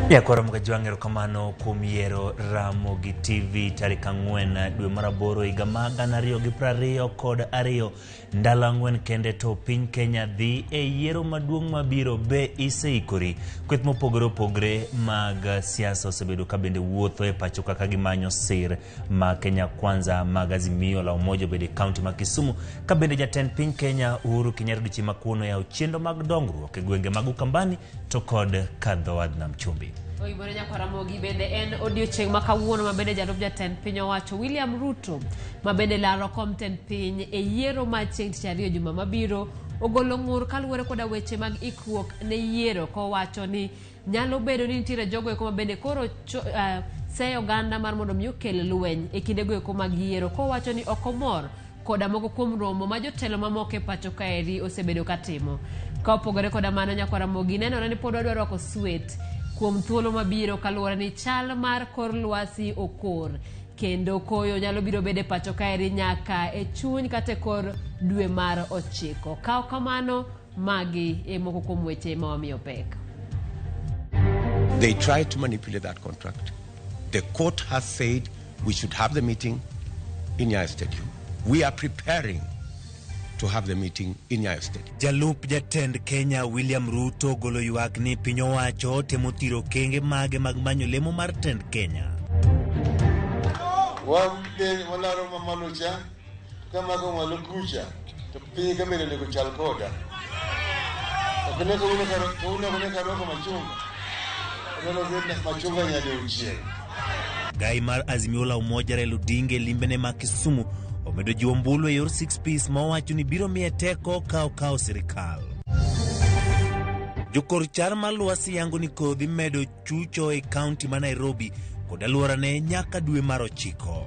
Ya kora mga juangero kamano kumiero RAMOGI TV tarik ang'wen dwe maraboro higa magana riyo gi prariyo kod ariyo ndalo ang'wen kende to piny Kenya dhi e yiero maduong' mabiro be iseikori. Kweth mopogore opogore mag siasa osebedo ka bende wuotho e pacho kaka gimanyo sir ma Kenya Kwanza mag Azimio la Umoja bende kaunti ma Kisumu ka bende jatend piny Kenya Uhuru Kenyatta dichi makuono ya uchendo mag dongruok e gwenge mag Ukambani to kod kadho Nam Chumbi. Oibore RAMOGI bende en odiochieng' ma kawuono ma bende jalup jatend piny owacho William Ruto ma bende laro kom tend piny e yiero ma chieng' tich ariyo juma mabiro ogolo ng'ur kaluwore koda weche mag ikruok ne yiero kowacho ni nyalo bedo ni nitiere jogo eko ma bende koro seyo oganda mar mondo mi okel lweny e kinde go eko mag yiero kowacho ni okomor koda moko kuom romo ma jotelo mamoko e pacho kaeri osebedo katimo. Ka opogore koda mano RAMOGI nenore ni pod odwaro rwako swet kuom thuolo mabiro kaluwore ni chal mar kor lwasi okor kendo koyo nyalo biro bede pacho kaeri nyaka e chuny kata kor dwe mar 9. Kao kamano magi e moko kuom weche ma wamiyo pek. They tried to manipulate that contract. The court has said we should have the meeting in Nyayo Stadium. We are preparing to have the meeting in Nyayo Stadium. Jalup jatend Kenya William Ruto golo ywak ni piny owacho temo thiro kenge mage mag manyo lemo mar tend Kenya. Walaro mamanucha kama kwa lukucha to piny kamera nego chal koda. Akuneka una karoko machunga. Machunga nyade uchie. Gai mar Azimio la Umoja Raila Odinga limbene ma Kisumu omedo jiwo mbulu e yor 6 piece ma owacho ni biro miye teko kao sirikal. Jokor char mar lwasi yango ni kodhi medo chucho e kaunti ma Nairobi kod alworane nyaka dwe mar 9.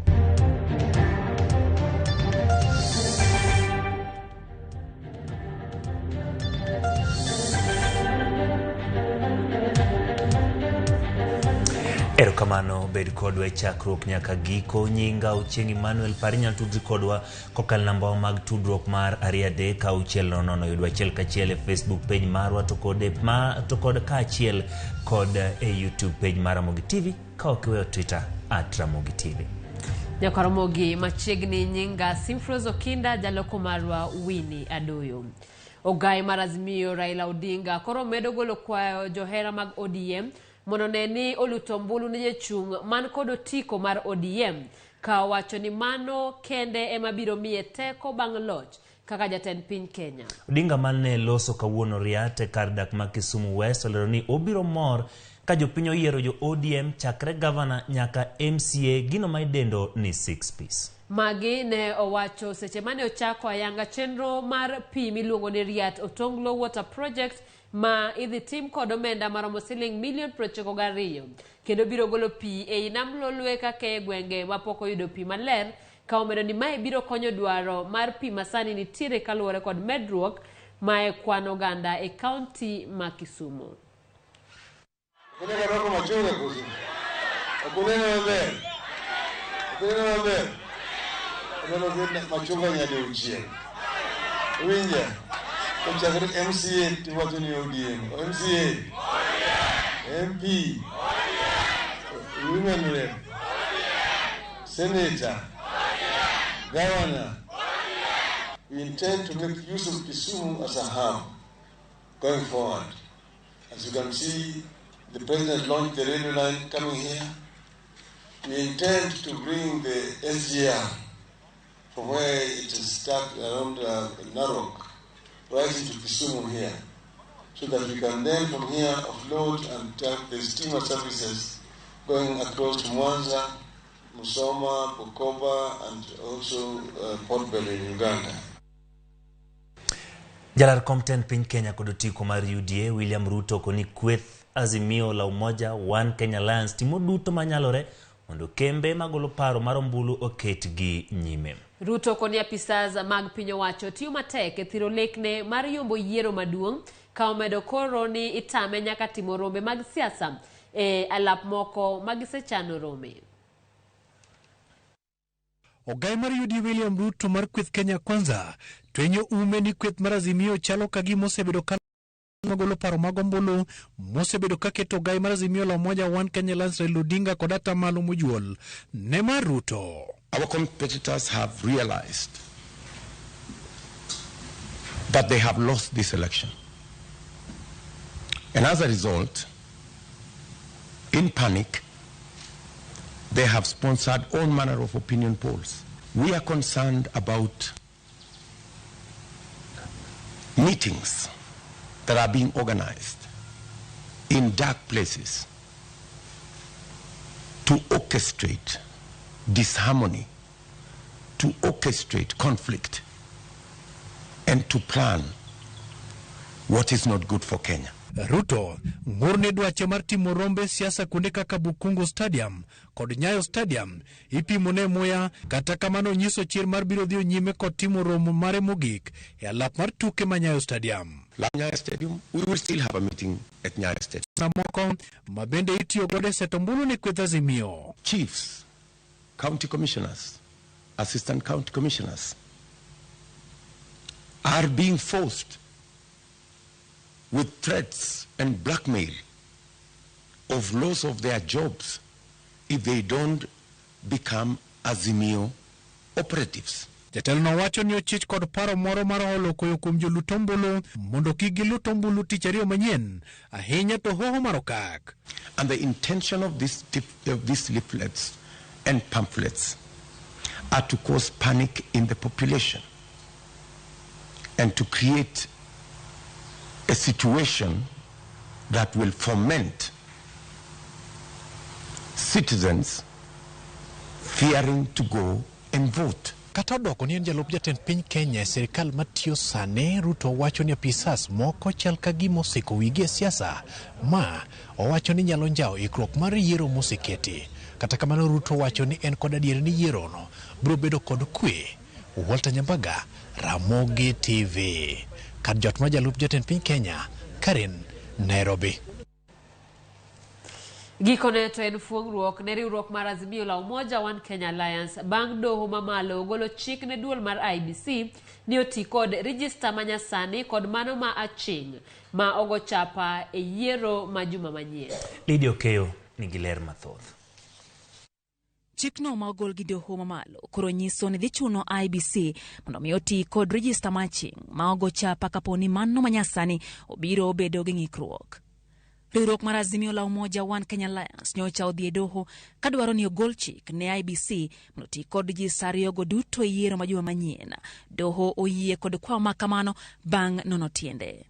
Erokamano bed kodwa e chakruok nyaka giko. Nyinga Ochieng' Emmanuel Parinya tudri kodwa kokal namba mag tudruok mar 339 yudwa achiel kachiel e Facebook page marwa to kod kaachiel kod e YouTube page mar RAMOGI TV ka okiweyo Twitter @RAMOGI TV. RAMOGI machiegni nyinga Simfroz Okinda jaloko marwa Winnie Adoyo. Ogai mar Azimio Raila Odinga koro medo golo kwayo johera mag ODM mono neni oluto mbulu ne jechung' man kod otiko mar ODM ka wacho ni mano kende ema biro miye teko bang' loch kaka jatend piny Kenya. Odinga mane loso kawuono riate kar dak ma Kisumu West olero ni obiro mor ka jopiny oyiero jo ODM chakre governor nyaka MCA gino ma idendo ni 6 piece. Magi ne owacho seche mane ochako ayanga chenro mar pi miluongo ni Riat Otonglo Water Project ma idhi tim kod omenda maromo siling $92 kendo biro golo pi e nam Lolwe kaka e gwenge mapok oyudo pi maler ka omedo ni mae biro konyo dwaro mar pi masani nitiere kaluwore kod medruok mae kwan oganda e kaunti ma Kisumu. Kuneka roko machunga kuzi. Kunena maber. Machunga nyade uchie. Winja. Kuchakiri MCA tiwatu ni ODM. MCA. MP. Women rep. Senator. Governor. We intend to make use of Kisumu as a hub going forward. As you can see, the president launched the railway line coming here. We intend to bring the SGR from where it is stuck around Narok, right into Kisumu here, so that we can then from here offload and tap the steamer services going across to Mwanza, Musoma, Bukoba, and also Port Belly in Uganda. Jalar Compton piny Kenya kod otiko mar UDA William Ruto koni kweth Azimio la Umoja One Kenya Alliance timo duto manyalore mondo kembe magolo paro mar ombulu oket gi nyime. Ruto koni apisas mag piny owacho tiyo matek e thiro lekne mar yombo yiero maduong' ka omedo koro ni itame nyaka timo rombe mag siasa e alap moko magisechano rome. Ogai mar UDA William Ruto mar kweth Kenya Kwanza twenyo ume ni kweth mar Azimio chalo kagima osebedo magolo paro mag ombulu mosebedo ka keto gai mar Azimio la Umoja One Kenya Alliance Raila Odinga kod atamalo mojuol ne mar Ruto. Our competitors have realized that they have lost this election. And as a result, in panic, they have sponsored all manner of opinion polls. We are concerned about meetings that are being organized in dark places to orchestrate disharmony, to orchestrate conflict, and to plan what is not good for Kenya. Ruto ngurne dwache mar timo rombe siasa kuonde kaka Bukungu Stadium kod Nyayo Stadium ipimone muya, kata kamano nyiso chir mar biro dhi nyime kod timo romo mare mogik e alap mar tuke ma Nyayo Stadium. Nyayo Stadium, we will still have a meeting at Nyayo Stadium. Namoko mabende itiyo gode setombulu ni kwetha Azimio. Chiefs, county commissioners, assistant county commissioners are being forced with threats and blackmail of loss of their jobs if they don't become Azimio operatives. Jatelo no wacho ni ochich kod paro moro mar holo koyo kuom jolutombulu mondo kik gilutombulu tich ariyo manyien ahinya to hoho mar okak. And the intention of these leaflets and pamphlets are to cause panic in the population and to create a situation that will foment citizens fearing to go and vote. Kata odoko ni en jalup jatend piny Kenya serikal matiyo sane, Ruto wacho ni apisas moko chal ka gima oseko wigi e siasa ma owacho ni nyalo njao ikruok mar yiero moseketi. Kata kamano Ruto wacho ni en kod adier ni yiero no biro bedo kod kwe. Walter Nyambaga, Ramogi TV. Kad jot ma jalup jatend piny Kenya, Karen, Nairobi. Gikone to en fuong'ruok ne riwruok mar Azimio la Umoja One Kenya Alliance bang' doho mamalo golo chik ne duol mar IBC ni oti kod register manyasani kod mano ma aching' ma ogo chapa e yiero ma juma manyien. Lydia Okeyo nigi ler mathoth. Chikno ma ogol gi doho mamalo koro nyiso ni dhi chuno IBC mondo mi oti kod register matching ma ogo chapa kaponi mano manyasani obiro bedo gi ng'ikruok. Riwruok mar Azimio la Umoja One Kenya Alliance nyocha odhi e doho kadwaro ni ogol chik ne IBC mondo oti kod register ariyogo duto e yiero ma juma manyien. Doho oyie kod kwayo ma kamano bang' nono tiende.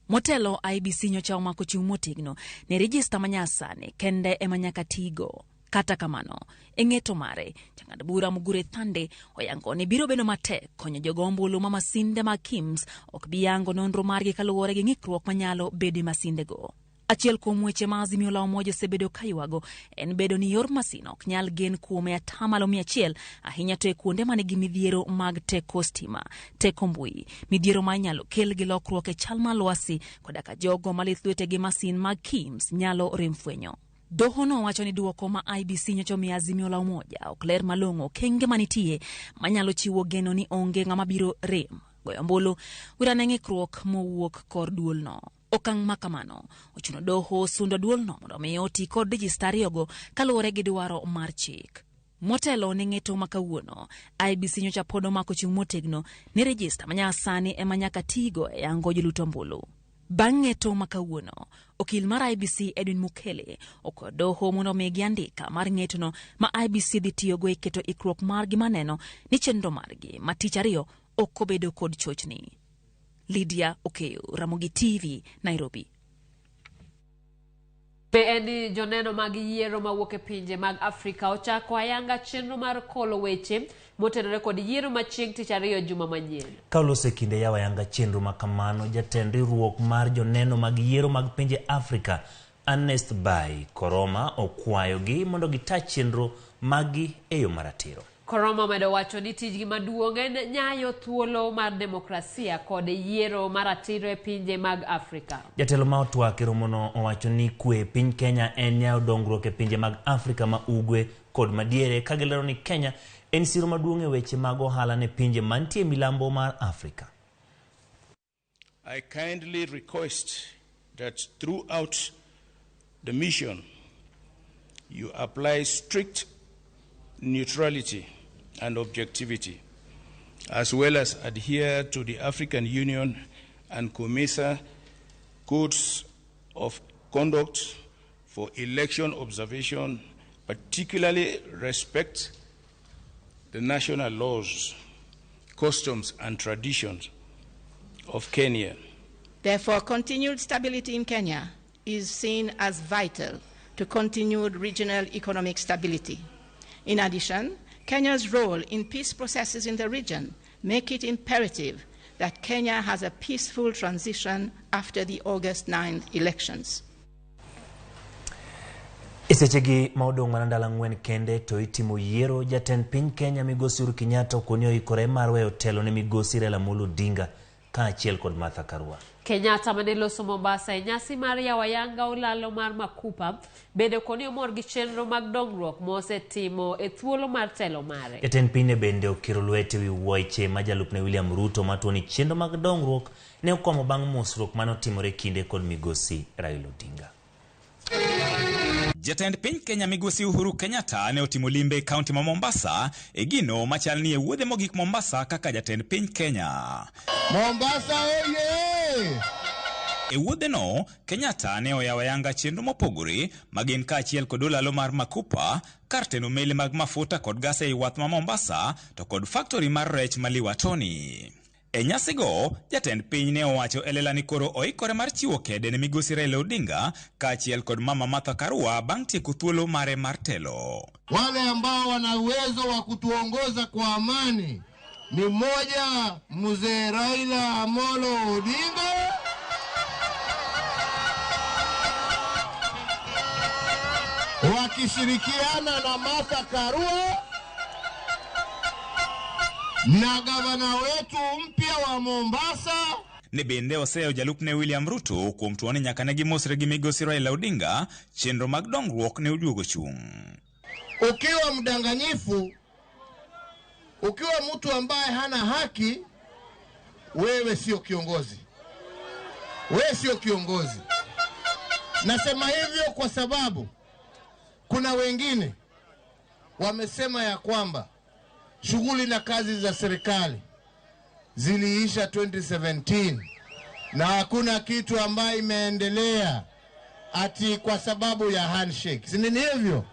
Motelo IBC nyocha omako chung' motegno ne register manyasani kende ema nyaka tigo. Kata kamano, eng'eto mare, jang'ad bura Mugure Thande oyango ni biro bedo matek konyo jogo ombulu ma masinde mag KIMS ok bi yango nonro margi kaluwore gi ng'ikruok manyalo bedo masindego. Achiel kuom weche ma Azimio la Umoja osebedo kaywago en bedo ni yor masin ok nyal gen kuome atamalo 100 ahinya to e kuonde manigi midhiero mag teko stima, teko mbui, midhiero ma nyalo kel gi lokruok e chal mar lwasi koda ka jogo malith lwetegi masin mag KIMS nyalo rem fwenyo. Doho no wacho ni duoko ma IBC nyocha omiyo Azimio la Umoja ok ler malong'o kenge manitie manyalo chiwo geno ni onge ng'ama biro rem goyo ombulu wirane ng'ikruok mowuok kor duol no. Okang' ma kamano ochuno doho sundo duol no mondo mi oti kod register ariyogo kaluwore gi dwaro mar chik. Motelo ne ng'eto ma kawuono, IBC nyocha pod omako chung' motegno ni register manyasani ema nyaka tigo e yango joluto ombulu. Bang' ng'eto ma kawuono, okil mar IBC Edwin Mukele okwayo doho mondo omigi andika mar ng'etono ma IBC dhi tiyogo e keto ikruok margi maneno ni chenro margi ma tich ariyo ok obedo kod chochni. Lydia Okeyo, Ramogi TV, Nairobi. Be eni joneno mag yiero mawuok e pinje mag Afrika ochako ayanga chenro mar kolo weche motenore kod yiero machieng' tich ariyo juma manyien. Kaolose kinde yawa yanga chenro makamano, jatend riwruok mar joneno mag yiero mag pinje Afrika Ernest Bai Koroma okwayogi mondo gita chenro magi e yo maratiro. Koroma medo wacho ni tijgi maduong' en nyayo thuolo mar demokrasia kod yiero maratiro e pinje mag Afrika. Jatelo ma otwak e romono owacho ni kwe piny Kenya en nyayo dongruok e pinje mag Afrika ma ugwe kod madiere, ka gilero ni Kenya en siro maduong' e weche mag ohala ne pinje mantie milambo mar Afrika. I kindly request that throughout the mission, you apply strict neutrality and objectivity, as well as adhere to the African Union and COMESA codes of conduct for election observation, particularly respect the national laws, customs, and traditions of Kenya. Therefore, continued stability in Kenya is seen as vital to continued regional economic stability. In addition, Kenya's role in peace processes in the region make it imperative that Kenya has a peaceful transition after the August 9th elections. Isechegi maudong manandala ngwen kende to itimo yiero jatend piny Kenya Migosi Uhuru Kenyatta konyo ikore mar weyo telo ne Migosi Raila Amolo Odinga ka achiel kod Martha Karua. Kenyatta maneloso Mombasa nyasi mar yawayanga olalo mar Makupa bende koni omor gi chenro mag dongruok mosetimo e thuolo mar telo mare. Jatend piny bende okiro lwete wi Weche ma jalupne William Ruto matuoni chenro mag dongruok ne okomo bang' mosruok manotimore kinde kod Migosi Raila Odinga. Jatend piny Kenya Migosi Uhuru Kenyatta ne otimo limbe kaunti ma Mombasa e gino machalni e wuodhe mogik Mombasa kaka jatend piny Kenya. Mombasa oye! E wuodhe no, Kenyatta ne oyawayanga chenro mopogore magin ka achiel kod olalo mar Makupa, kar teno meli mag mafuta kod gas e wath ma Mombasa to kod factory mar rech maliwatoni. E nyasigo, jatend piny ne owacho elela ni koro oikore mar chiwo kede ne Migosi Raila Odinga ka achiel kod mama Martha Karua bang' tieko thuolo mare mar telo. Wale ambao wana uwezo wa kutuongoza kwa amani ni moja, Mzee Raila Amolo Odinga, wakishirikiana na Martha Karua, na gavana wetu mpya wa Mombasa. Ne bende oseyo jalupne William Ruto kuom tuoni nyaka ne gimosre gi Migosi Raila Odinga chenro mag dongruok ne oduogo chung'. Ukiwa mdanganyifu, ukiwa mtu ambaye hana haki, wewe sio kiongozi. Wewe sio kiongozi. Nasema hivyo kwa sababu kuna wengine wamesema ya kwamba shughuli na kazi za serikali ziliisha 2017 na hakuna kitu ambayo imeendelea ati kwa sababu ya handshake. Si nini hivyo?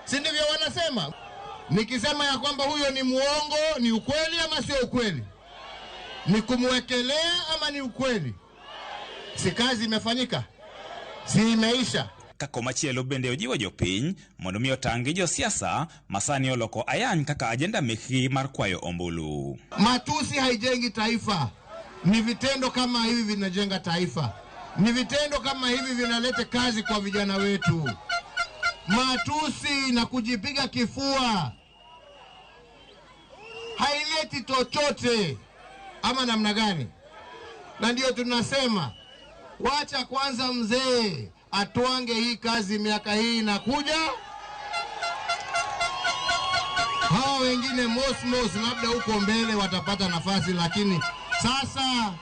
Si ndivyo wanasema? Nikisema ya kwamba huyo ni muongo, ni ukweli ama sio ukweli? Ni kumwekelea ama ni ukweli? Si kazi imefanyika? Si imeisha? Kako machielo bende ojiwo jopiny mondo mi otangi josiasa masani oloko ayany kaka ajenda mekgi mar kwayo ombulu. Matusi haijengi taifa. Ni vitendo kama hivi vinajenga taifa. Ni vitendo kama hivi vinaleta kazi kwa vijana wetu. Matusi na kujipiga kifua haileti chochote ama namna gani? Na ndio tunasema wacha kwanza mzee atuange hii kazi, miaka hii inakuja. Hao wengine mos labda huko mbele watapata nafasi, lakini sasa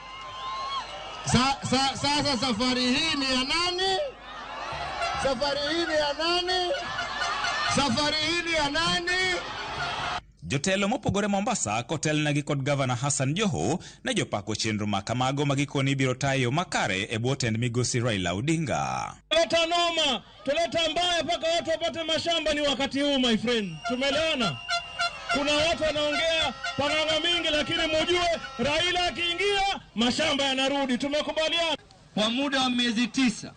safari hii ni ya nani? Safari hii ni ya nani? Safari hii ni ya nani? Jotelo mopogore Mombasa kotel nagi kod Governor Hassan Joho ne jopako chenro makamago magikoni biro tayo makare e bwotend Migosi Raila Odinga. Tuleta noma, tuleta mbaya paka watu wapate mashamba ni wakati huu my friend. Tumeelewana? Kuna watu wanaongea panganga mingi lakini mujue Raila akiingia mashamba yanarudi. Tumekubaliana. Kwa muda wa miezi 9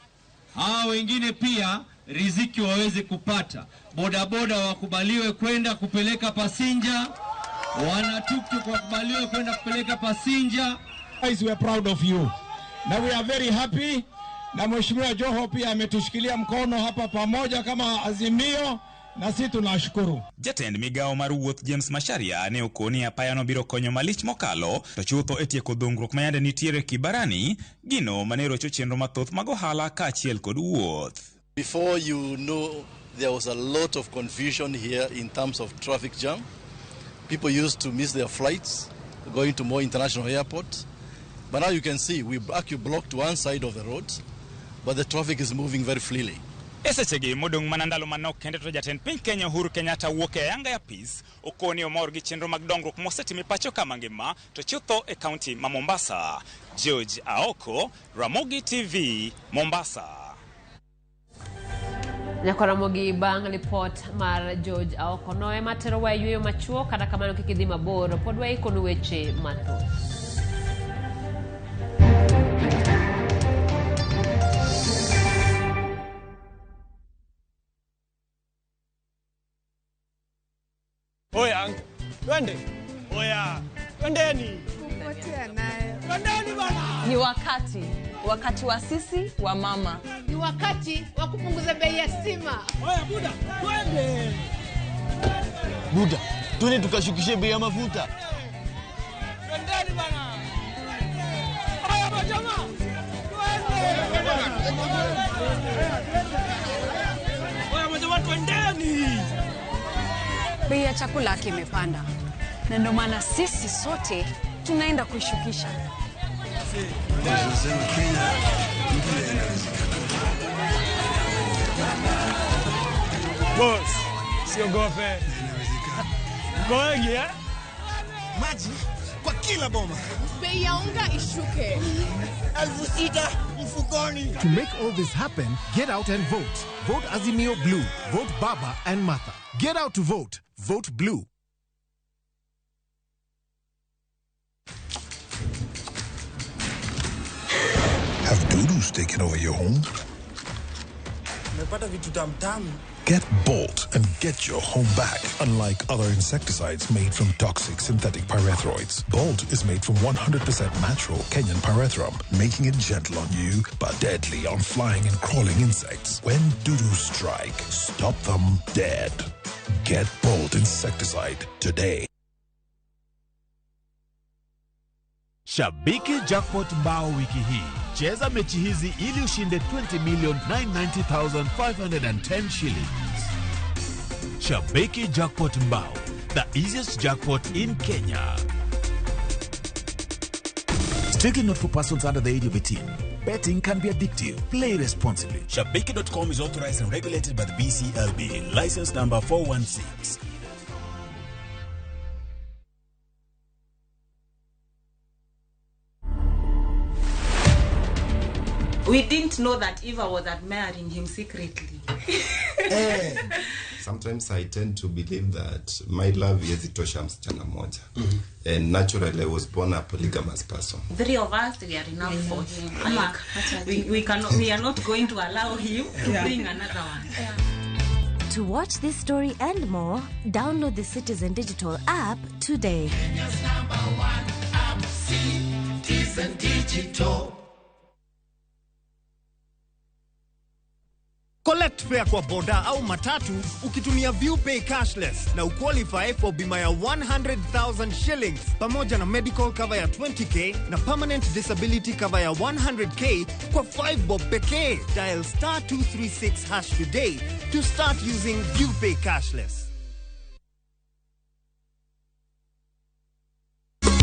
hawa wengine pia riziki waweze kupata. Bodaboda wakubaliwe kwenda kupeleka pasinja, wana tuktuk wakubaliwe kwenda kupeleka pasinja. Guys, we are proud of you. Na we are very happy. Na Mheshimiwa Joho pia ametushikilia mkono hapa pamoja kama azimio, na sisi tunashukuru. Jatend migao mar wuoth James Macharia ne okoni apayano biro konyo malich mokalo to chutho etieko dongruok mayande nitiere Kibarani gino manero chenro mathoth mag ohala ka achiel kod wuoth. Before you know, there was a lot of confusion here in terms of traffic jam. People used to miss their flights going to more international airports. But now you can see we blocked one side of the roads, but the traffic is moving very freely. Esechegi modong manandalo manok kende to jatend piny Kenya Uhuru Kenyatta wuok e yanga ya peace okoni omor gi chenro mag dongruok mosetimi pacho ka mangima to chutho e kaunti ma Mombasa. George Aoko, Ramogi TV, Mombasa. Ramogi bang report mar George Aoko no ema tero wa yueyo machuo kata kamano kikidhi mabor pod wa ikonu weche mathoth. Oya, twende. Oya, twendeni. Twendeni bana. Ni wakati wa sisi wa mama. Ni wakati wa kupunguza bei ya stima. Oya Buda, twende. Buda, twende tukashukishe bei ya mafuta. Twendeni bana. Oya majama. Twende. Oya majama twendeni. Bei ya chakula kimepanda. Na ndio maana sisi sote tunaenda kuishukisha. Boss, siogope. Ngoengi eh? Maji kwa kila boma. Bei ya unga ishuke. 6,000 mfukoni. To make all this happen, get out and vote. Vote Azimio Blue. Vote Baba and Martha. Get out to vote. Vote Blue. Have doodles taken over your home? Get Bolt and get your home back. Unlike other insecticides made from toxic synthetic pyrethroids, Bolt is made from 100% natural Kenyan pyrethrum, making it gentle on you but deadly on flying and crawling insects. When doodles strike, stop them dead. Get Bolt insecticide today. Shabiki Jackpot Mbao wiki hii. Cheza mechi hizi ili ushinde 20,990,510 shillings. Shabiki Jackpot Mbao, the easiest jackpot in Kenya. Strictly not for persons under the age of 18. Betting can be addictive. Play responsibly. Shabiki.com is authorized and regulated by the BCLB. License number 416. We didn't know that Eva was admiring him secretly. Sometimes I tend to believe that my love is itosha msichana moja. And naturally I was born a polygamous person. 3 of us, we are enough for him. Like, we are not going to allow him to bring another one. To watch this story and more, download the Citizen Digital app today. Kenya's #1 app, Citizen Digital. Collect fare kwa boda au matatu ukitumia ViewPay cashless na uqualify for bima ya 100,000 shillings pamoja na medical cover ya 20k na permanent disability cover ya 100k kwa 5 bob pekee. Dial *236# today to start using ViewPay cashless.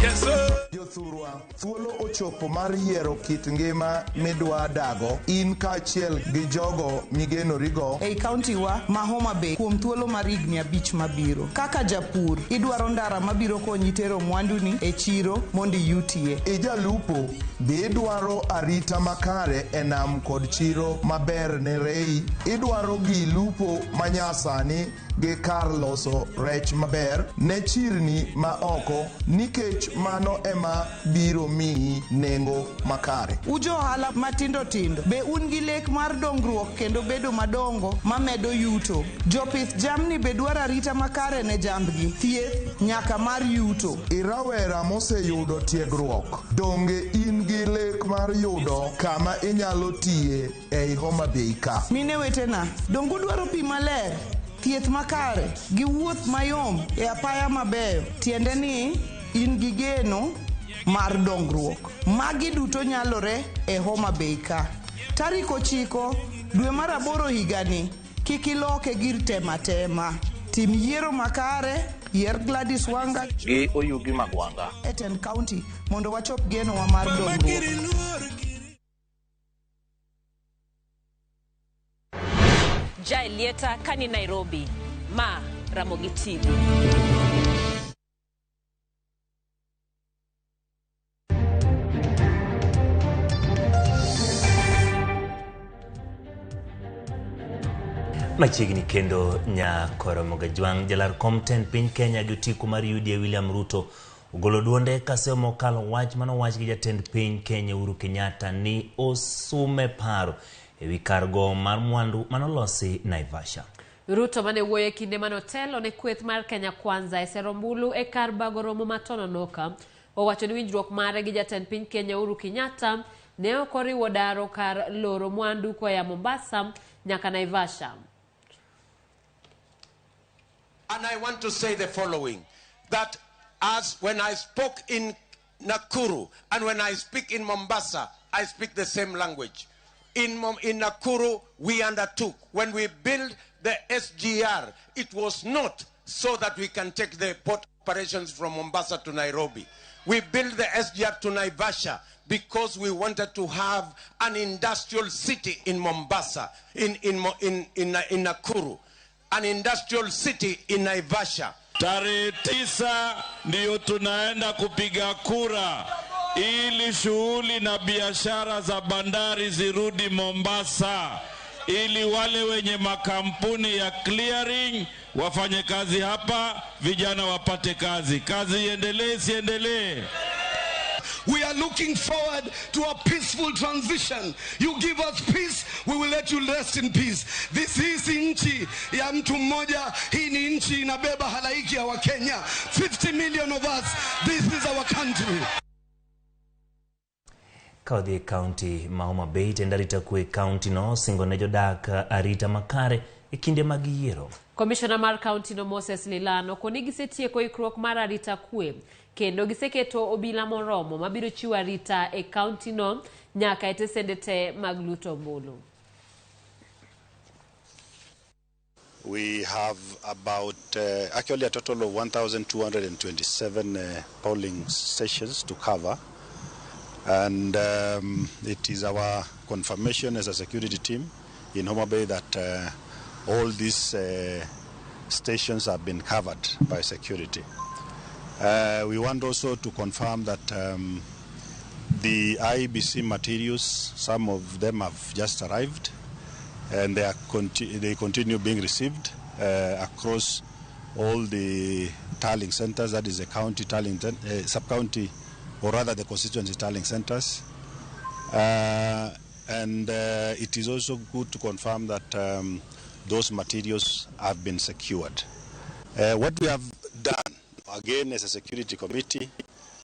Yes, sir. Jothurwa, thuolo ochopo mar yiero kit ngima midwa dago in kaachiel gi jogo migenorigo ei kaunti wa ma Homa Bay kuom thuolo mar higni 5 mabiro. Kaka japur, idwaro ndara mabiro konyi tero mwanduni e chiro mondi yutie. Ijalupo, be idwaro arita makare e nam kod chiro maber ne rei. Idwaro gi lupo manyasani gi kar loso rech maber ne chirni ma oko nikech mano ema biro miyi nengo makare. Ujo ohala matindo tindo be un gi lek mar dongruok kendo bedo madongo mamedo yuto. Jopith jamni be dwaro arita makare ne jambgi, thieth nyaka mar yuto. Irawera moseyudo tiegruok, donge in gi lek mar yudo kama inyalo tiye ei Homa Bay ka? Mine wetena, dongu dwaro pi maler, thieth makare gi wuoth mayom e apaya mabeyo. Tiende ni in gi geno mar dongruok. Magi duto nyalore e Homa Bay ka. Tarik 9 dwe mar 8 higani, kik iloke gir tema. Tim yiero makare yier Gladys Wanga gi Oyugi Magwanga e Ten County mondo wachop geno wa mar dongruok. Jailieta kani Nairobi, ma Ramogi TV. Machiegni kendo nya Ramogi Jwang jalar komten piny Kenya gotiku mar UDA William Ruto ogolo duonde kaseo mokalo wach manowach gi jatend piny Kenya Uhuru Kenyatta ni osume paro ewi kargo mar mwandu manolosi Naivasha. Ruto mane wuoye kinde manotelo ne kweth mar Kenya Kwanza e Serombulu e kar bago romo matono noka owacho ni winjruok mare gi jatend piny Kenya Uhuru Kenyatta ne okoriwo daro kar loro mwandu koya Mombasa nyaka Naivasha. And I want to say the following, that as when I spoke in Nakuru and when I speak in Mombasa, I speak the same language. In Nakuru, we undertook, when we built the SGR, it was not so that we can take the port operations from Mombasa to Nairobi. We built the SGR to Naivasha because we wanted to have an industrial city in Mombasa, in Nakuru, an industrial city in Naivasha. Tarehe 9 ndio tunaenda kupiga kura ili shughuli na biashara za bandari zirudi Mombasa, ili wale wenye makampuni ya clearing wafanye kazi hapa, vijana wapate kazi. Kazi iendelee, siendelee. We are looking forward to a peaceful transition. You give us peace, we will let you rest in peace. This is nchi ya mtu mmoja. Hii ni nchi inabeba halaiki ya Wakenya. 50 million of us. This is our country. Kaudhi County Mahoma Bay tendarita kwe county no singone jodak arita makare ikinde magiero. Commissioner mar county no Moses Lilano konigi setieko ikruok mar arita kwe kendo giseketo obila moromo mabiro chiwo arita e county no nyaka etesende te mag luto mbulu. We have about actually a total of 1,227 polling stations to cover, and it is our confirmation as a security team in Homa Bay that all these stations have been covered by security. We want also to confirm that the IBC materials, some of them have just arrived, and they continue being received across all the tallying centers, that is the county tallying, sub-county, or rather the constituency tallying centers. And it is also good to confirm that those materials have been secured. What we have done, again as a security committee,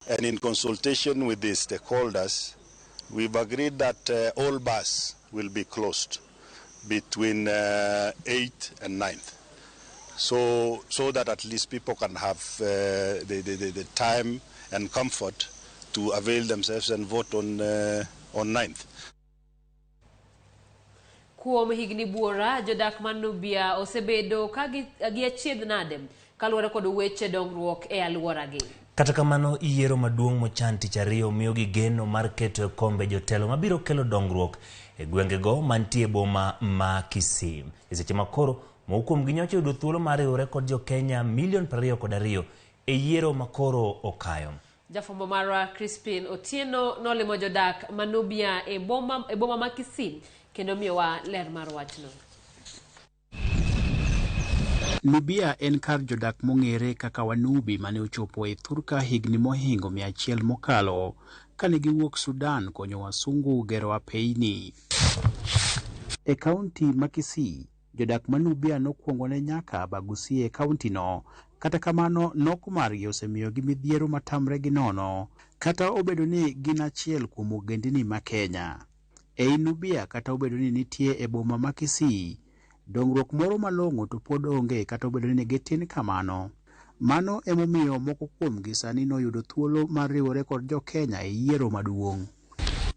and in consultation with the stakeholders, we've agreed that all bars will be closed between 8th and 9th, so that at least people can have the time and comfort to avail themselves and vote on 9th. Kuom higni buora jodak manubia osebedo kagi achiedh nade kaluwore kod weche dongruok e aluora gi. Kata kamano yiero maduong' mochan tich ariyo miyo gi geno mar keto kombe jotelo mabiro kelo dongruok e gwengego mantie boma ma Kisii. E seche makoro mokuom ginyoche yudo thuolo mar riwore kod jo Kenya milion 22 e yiero makoro okayo. Jafombo mara Crispin Otieno nolimo jodak manubia e boma ma Kisii kendo miyowa ler mar wachno. Nubia en kar jodak mong'ere kaka Wanubi mane ochopo e thurka higni mohingo 100 mokalo kane giwuok Sudan konyo wasungu gero apeini. E kaunti ma Kisii, jodak manubia nokuongo ne nyaka bagusie e kaunti no, kata kamano nok margi osemiyo gi midhiero matamre gi nono, kata obedo ni gin achiel kuom ogendini ma Kenya. E Nubia kata obedo ni nitie e boma ma Kisii, dongruok moro malong'o to pod onge kata obedo ni gitin kamano. Mano emomiyo moko kuomgi sani noyudo thuolo mar riwore kod jo Kenya e yiero maduong'.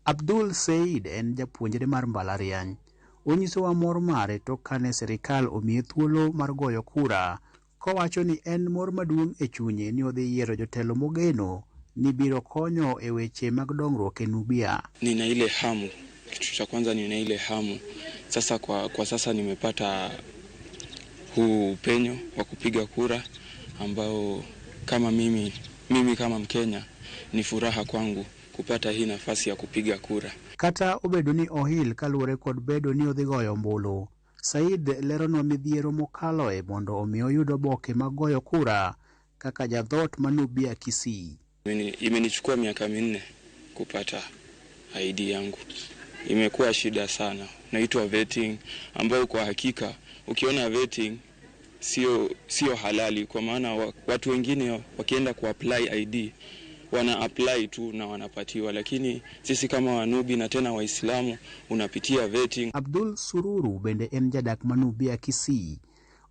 Abdul Said en japuonjre mar mbalariany. Onyisowa mor mare tok kane serikal omiye thuolo mar goyo kura kowacho ni en mor maduong' e chunye ni odhi yiero jotelo mogeno ni biro konyo e weche mag dongruok e Nubia. Nina ile hamu, kitu cha kwanza nina ile hamu. Sasa kwa sasa nimepata huu upenyo wa kupiga kura ambao kama mimi kama Mkenya ni furaha kwangu kupata hii nafasi ya kupiga kura. Kata obedo ni ohil kaluwore kod bedo ni odhi goyo ombulu, Said leronwa midhiero mokalo e mondo omi oyud oboke mag goyo kura kaka jadhot Manubia Kisii. Imenichukua miaka 4 kupata ID yangu. Imekuwa shida sana. Naitwa vetting ambayo kwa hakika ukiona vetting sio halali, kwa maana watu wengine wakienda kuapply ID wana apply tu na wanapatiwa, lakini sisi kama Wanubi na tena Waislamu unapitia vetting. Abdul Sururu bende en jadak Manubia Kisii.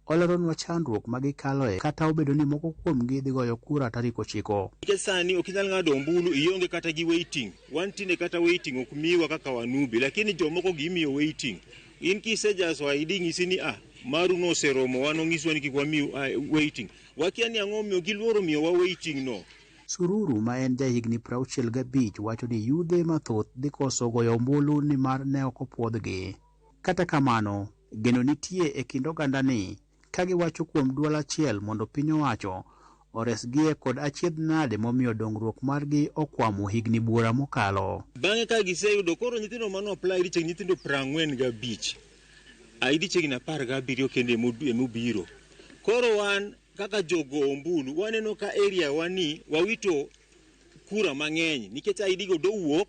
Oleronwa chandruok magikaloe kata obedo ni moko kuomgi dhi goyo kura tarik 9. Nikech sani okinyal ng'ado ombulu ionge kata gi waiting. Wantine kata waiting ok miwa kaka Wanubi, lakini jomoko gimiyo waiting. In kisejaso ID ng'isi ni maru no seromo wano ng'iswa ni kikwamiyo waiting. Wakia ni ang'o miyo giluoro miyo wa waiting no. Sururu ma en jahigni 65 wacho ni yudhe mathoth dhi koso goyo ombulu ni mar ne ok opuodhgi. Kata kamano, geno nitie e kind ogandani ka giwacho kuom duol achiel mondo piny owacho oresgie kod achiedh nade momiyo dongruok margi okwamo higni buora mokalo. Bang'e ka giseyudo koro nyithindo mano apply riche nyithindo 45. ID chegni 17 kende emobiro. Koro wan kaka jogo ombulu waneno ka area wani wawito kura mang'eny nikech ID go dowuok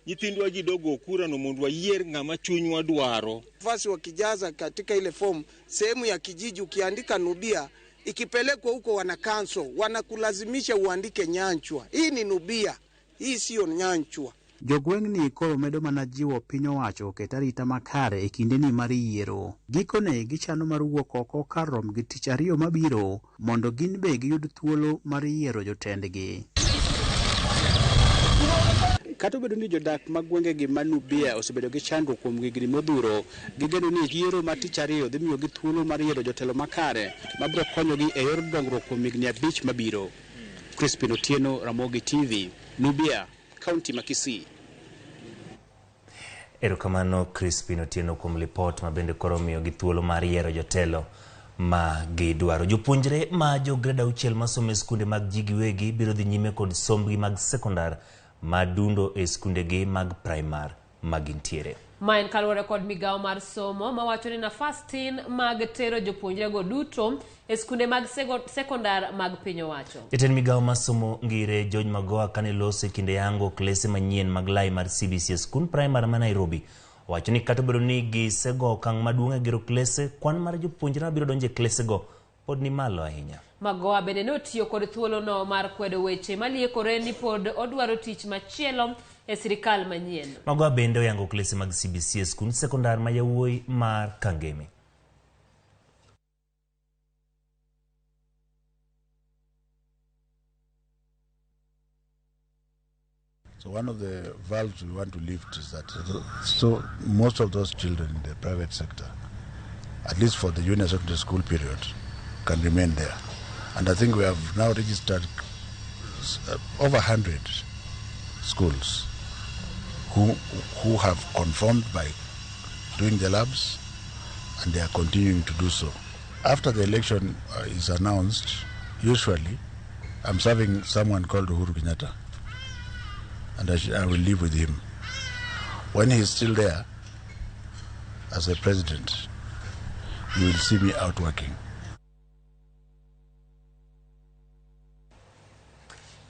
nyithindwa ji dogo kura no mondo wayier ng'ama chunywa dwaro. Nafasi wakijaza katika ile form sehemu ya kijiji ukiandika Nubia ikipelekwa huko wana cancel, wanakulazimisha uandike Nyanchwa. Hii ni Nubia, hii sio Nyanchwa. Jogweng'ni koro medo mana jiwo piny owacho ket arita makare e kindeni mar yiero. Gikone gichano mar wuok oko kar rom gi tich ariyo mabiro mondo gin be giyud thuolo mar yiero jotendgi. Kata obedo ni jodak mag gwengegi Manubia osebedo gi chandruok kuom higni modhuro, gigeno ni yiero ma tich ariyo dhi miyogi thuolo mar yiero jotelo makare mabiro konyogi e yor dongruok kuom higni 5 mabiro. Crispin Otieno, Ramogi TV, Nubia, Kaunti ma Kisii. Erokamano Crispin Otieno kuom lipot ma bende koro miyogi thuolo mar yiero jotelo ma gidwaro. Jopuonjre ma jo grade 6 masomo e skunde mag ji giwegi biro dhi nyime kod sombgi mag sekondar madundo e skundegi mag primar magintiere. Maen kaluwore kod migawo mar somo mawacho ni nafas tin mag tero jopuonjre go duto e skunde mag sekondar mag piny owacho. Jatend migawo masomo ngire George Magoha kane loso kinde yango klese manyien mag lai mar CBC skund primar ma Nairobi wacho ni kata obedo ni gisego okang' maduong' e gero klese, kwan mar jopuonjre mabiro donjo e klese go pod ni malo ahinya. Magoha bende notiyo kod thuolo no mar kwedo weche maliekore ni pod odwaro tich machielo e sirikal manyien. Magoha bende oyango klese mag CBC skund sekondar ma yawuoyi mar Kangemi. So one of the valves we want to lift is that so most of those children in the private sector, at least for the junior secondary school period, can remain there. And I think we have now registered over 100 schools who have confirmed by doing the labs, and they are continuing to do so. After the election is announced, usually I'm serving someone called Uhuru Kenyatta, and I will live with him. When he's still there as a president, you will see me out working.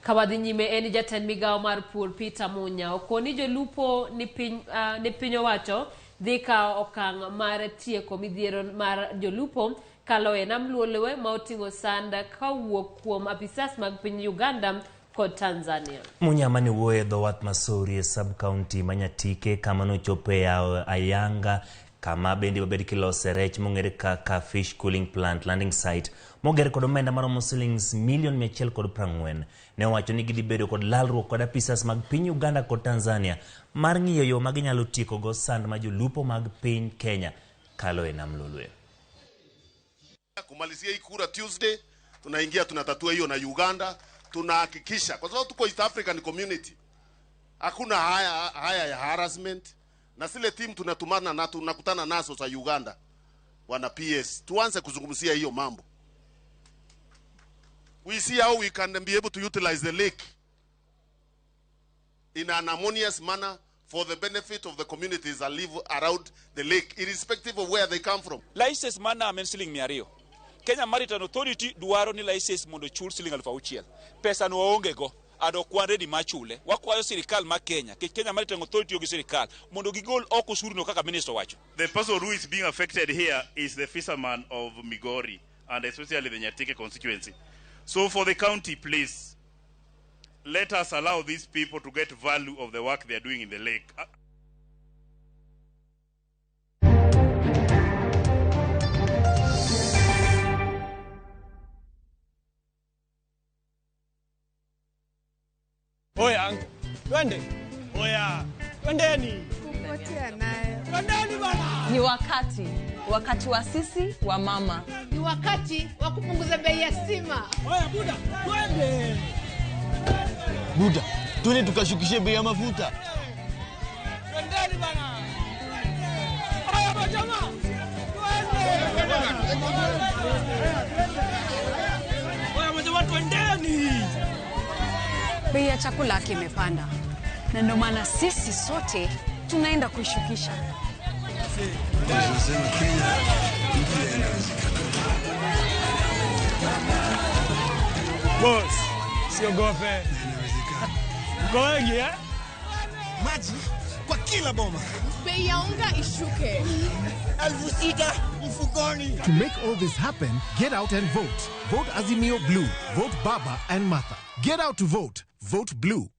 Kawadhi nyime en jatend migawo mar pur Peter Munya okoni jolupo ni piny owacho dhi kawo okang' mar tieko midhiero mar jolupo kaloe nam luolowe ma oting'o sand kawuok kuom apisas mag piny Uganda kod Tanzania. Munya mane wuoyo e dho wath Masori e sub-county Manyatike kama nochope ayanga kama bende babed kilose rech mong'ere kaka fish cooling plant landing site moger kod omenda maromo shillings $140 ne owacho ni gidhi bedo kod lalruok kod apisas mag piny Uganda kod Tanzania mar ng'iyo yo ma ginyalo tieko go sand ma jolupo mag piny Kenya kalo e nam lolwe. Kumalizia hii kura Tuesday, tunaingia tunatatua hiyo na Uganda, tunahakikisha kwa sababu tuko East African Community. Hakuna haya ya harassment na zile team tunatumana na tunakutana nazo za Uganda wana PS. Tuanze kuzungumzia hiyo mambo. We see how we can be able to utilize the lake in an harmonious manner for the benefit of the communities that live around the lake, irrespective of where they come from. License mana amen siling miario. Kenya Maritime Authority duaro ni license mondo chul siling 6,000. Pesa no onge go. Ado kwande di machule. Wakwayo sirikal ma Kenya. Kenya Maritime Authority yogi sirikal. Mondo gigol oko suru no kaka minister wacho. The person who is being affected here is the fisherman of Migori and especially the Nyatike constituency. So for the county, please, let us allow these people to get value of the work they are doing in the lake. Oya, twende. Oya, twendeni. Kupotea naye. Twendeni bana. Ni wakati wa sisi wa mama. Ni wakati wa kupunguza bei ya stima. Oya buda, twende. Buda, twende tukashukishe bei ya mafuta. Twendeni bana. Oya majamaa. Twende. Oya majamaa twendeni. Bei ya chakula kimepanda. Na ndio maana sisi sote tunaenda kuishukisha. Boss, siogope. Mko wengi eh? Maji kwa kila boma. Bei ya unga ishuke. 6,000 mfukoni. To make all this happen, get out and vote. Vote Azimio Blue. Vote Baba and Martha. Get out to vote. Vote Blue.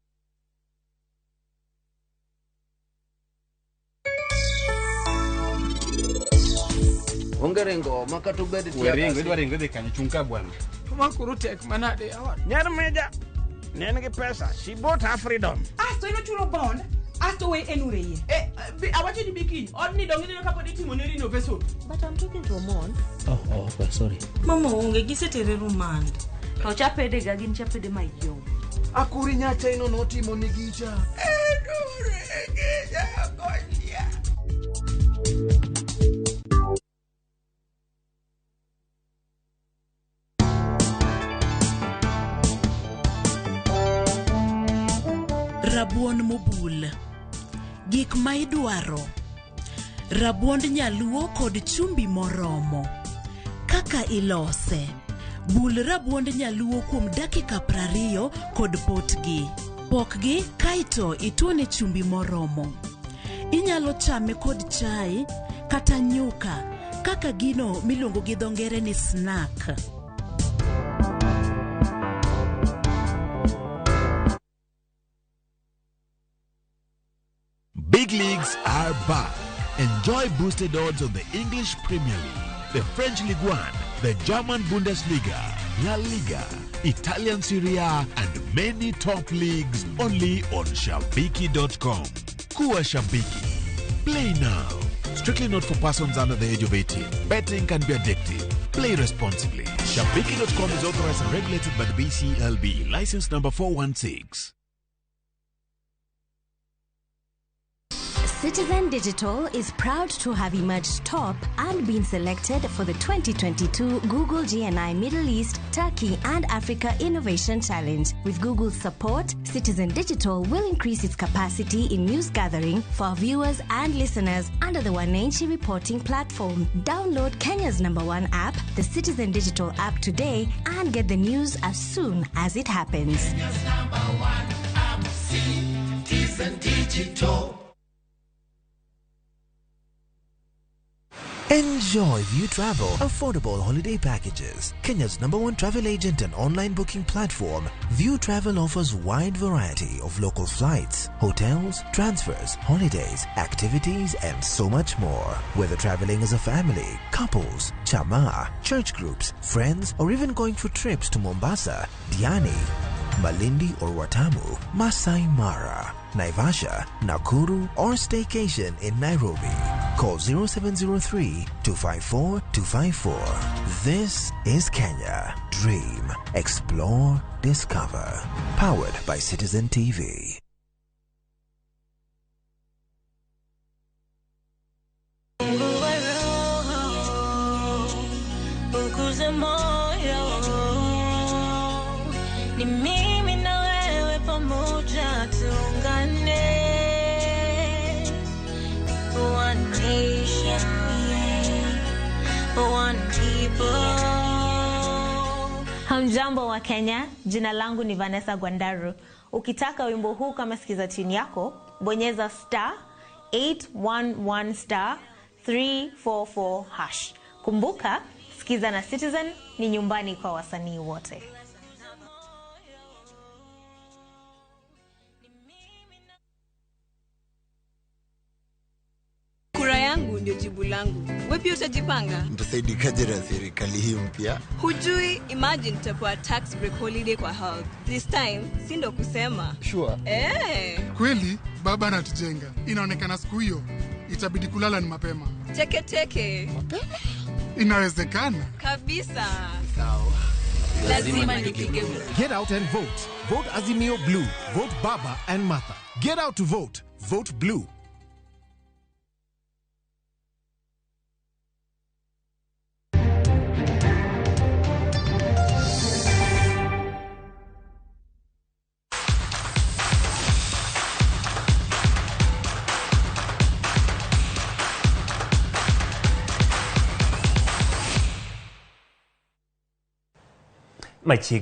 Ongerengo makatubedi tia. Werengo de kanichunga bwana. Kama kurutek manade awa. Nyarmeja. Nengi pesa. She bought her freedom. Asto ino chulo bond. Asto we enureye. Awachi ni biki. Odni dongi no kapo diti moneri no peso. But I'm talking to a mon. Oh, sorry. Mama onge gisetere rumand. To chapede ga gin chapede mayo. Akuri nyacha ino noti monigicha. Rabuon mobul. Gik ma idwaro. Rabuond nyaluo kod chumbi moromo. Kaka ilose. Bul rabuond nyaluo kuom dakika 20 kod potgi. Pokgi kaito ituone chumbi moromo. Inyalo chame kod chai kata nyuka kaka gino miluongo gi dho ngere ni snack. Big leagues are back. Enjoy boosted odds on the English Premier League, the French Ligue 1, the German Bundesliga, La Liga, Italian Serie A, and many top leagues only on Shabiki.com. Kuwa Shabiki. Play now. Strictly not for persons under the age of 18. Betting can be addictive. Play responsibly. Shabiki.com is authorized and regulated by the BCLB. License number 416. Citizen Digital is proud to have emerged top and been selected for the 2022 Google GNI Middle East, Turkey and Africa Innovation Challenge. With Google's support, Citizen Digital will increase its capacity in news gathering for viewers and listeners under the Wananchi reporting platform. Download Kenya's #1 app, the Citizen Digital app today and get the news as soon as it happens. Kenya's #1 app, Citizen Digital. Enjoy View Travel affordable holiday packages. Kenya's #1 travel agent and online booking platform, View Travel offers wide variety of local flights, hotels, transfers, holidays, activities, and so much more. Whether traveling as a family, couples, chama, church groups, friends, or even going for trips to Mombasa, Diani, Malindi or Watamu, Masai Mara, Naivasha, Nakuru, or staycation in Nairobi. Call 0703-254-254. This is Kenya. Dream, explore, discover. Powered by Citizen TV. Ni mimi na wewe pamoja tuungane. One nation, one people. Hamjambo wa Kenya, jina langu ni Vanessa Gwandaru. Ukitaka wimbo huu kama sikiza tune yako, bonyeza *811*344#. Kumbuka, sikiza na Citizen ni nyumbani kwa wasanii wote. Kura yangu ndio jibu langu. Wewe pia utajipanga? Mtasaidikaje na serikali hii mpya? Hujui, imagine tutapewa tax break holiday kwa health. This time, si ndo kusema. Sure. Kweli, baba anatujenga. Inaonekana siku hiyo itabidi kulala ni mapema. Teke. Mapema? Inawezekana. Kabisa. Sawa. Lazima nipige. Get out and vote. Vote Azimio Blue. Vote Baba and Martha. Get out to vote. Vote Blue. Machi